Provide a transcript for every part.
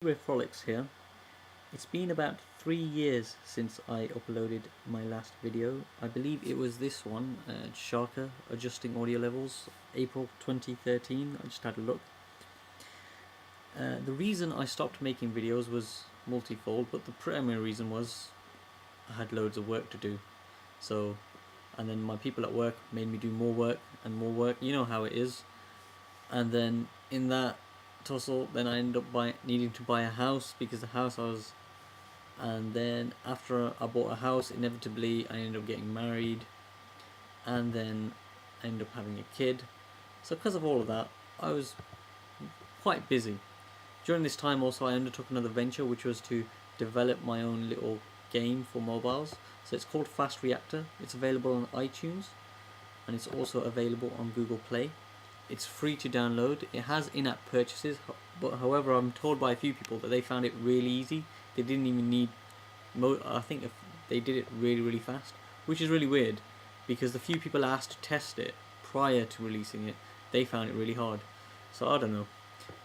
Frolics here. It's been about 3 years since I uploaded my last video. I believe it was this one, Sharka Adjusting Audio Levels, April 2013. I just had a look. The reason I stopped making videos was multifold, but the primary reason was I had loads of work to do. And then my people at work made me do more work and more work. You know how it is. And then in that tussle, then I ended up needing to buy a house, because the house and then after I bought a house, inevitably I ended up getting married, and then I ended up having a kid. So because of all of that, I was quite busy. During this time also I undertook another venture, which was to develop my own little game for mobiles. So it's called Fast Reactor. It's available on iTunes, and it's also available on Google Play. It's free to download. It has in-app purchases, but however I'm told by a few people that they found it really easy. They didn't even need I think if they did it really fast, which is really weird, because the few people asked to test it prior to releasing it, they found it really hard. So I don't know.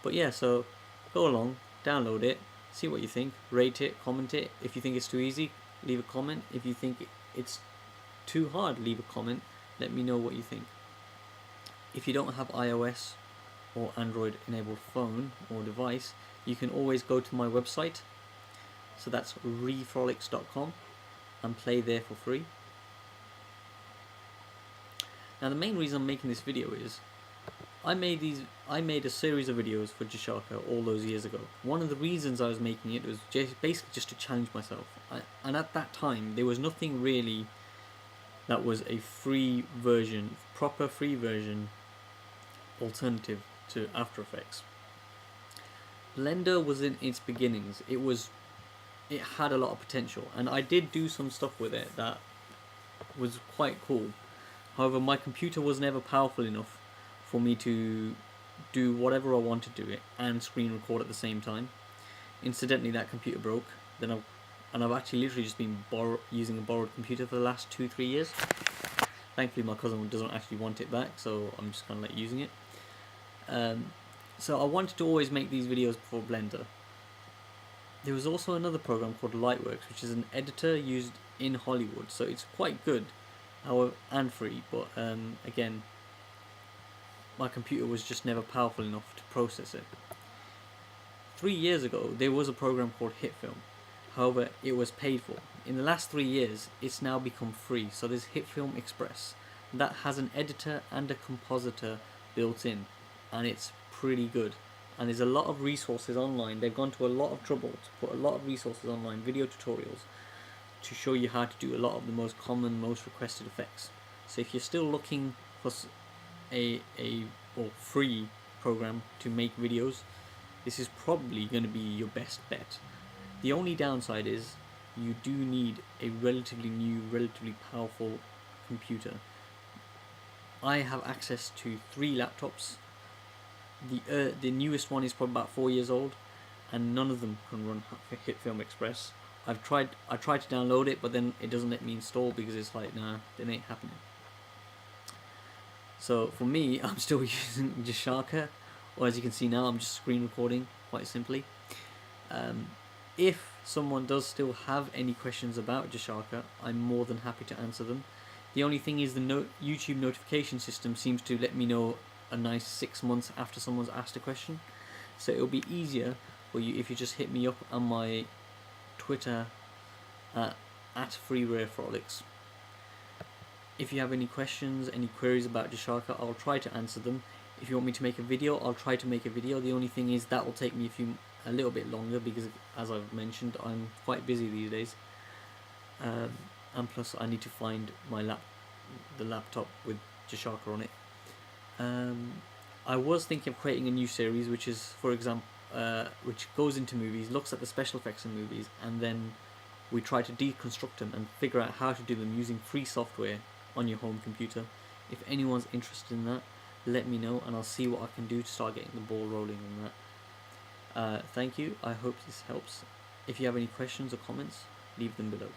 But yeah, so go along, download it, see what you think, rate it, comment it. If you think it's too easy, leave a comment. If you think it's too hard, leave a comment. Let me know what you think. If you don't have iOS or Android enabled phone or device, you can always go to my website. So that's refrolics.com and play there for free. Now the main reason I'm making this video is I made a series of videos for Jasharka all those years ago. One of the reasons I was making it was basically just to challenge myself. And at that time there was nothing really that was a free version, proper free version alternative to After Effects. Blender was in its beginnings. It had a lot of potential, and I did do some stuff with it that was quite cool. However, my computer was never powerful enough for me to do whatever I wanted to do it and screen record at the same time. Incidentally, that computer broke. I've actually literally just been using a borrowed computer for the last 2-3 years. Thankfully, my cousin doesn't actually want it back, so I'm just kind of like using it. So I wanted to always make these videos before Blender. There was also another program called Lightworks, which is an editor used in Hollywood, so it's quite good, however, and free, but again, my computer was just never powerful enough to process it. 3 years ago, there was a program called Hitfilm. However, it was paid for. In the last 3 years, it's now become free. So there's Hitfilm Express that has an editor and a compositor built in, and it's pretty good. And there's a lot of resources online. They've gone to a lot of trouble to put a lot of resources online, video tutorials, to show you how to do a lot of the most common, most requested effects. So if you're still looking for a free program to make videos, this is probably going to be your best bet. The only downside is you do need a relatively new, relatively powerful computer. I have access to 3 laptops. The newest one is probably about 4 years old, and none of them can run Hitfilm Express. I tried to download it, but then it doesn't let me install because it's like, nah, it ain't happening. So for me, I'm still using Jasharka, or as you can see now, I'm just screen recording quite simply. If someone does still have any questions about Jasharka, I'm more than happy to answer them. The only thing is the YouTube notification system seems to let me know a nice 6 months after someone's asked a question. So it'll be easier for you if you just hit me up on my Twitter at FreeRareFrolics. If you have any questions, any queries about Jasharka, I'll try to answer them. If you want me to make a video, I'll try to make a video. The only thing is that will take me a little bit longer, because as I've mentioned, I'm quite busy these days. And plus I need to find the laptop with Jasharka on it. I was thinking of creating a new series, which is, for example, which goes into movies, looks at the special effects in movies, and then we try to deconstruct them and figure out how to do them using free software on your home computer. If anyone's interested in that, let me know, and I'll see what I can do to start getting the ball rolling on that. Thank you. I hope this helps. If you have any questions or comments, leave them below.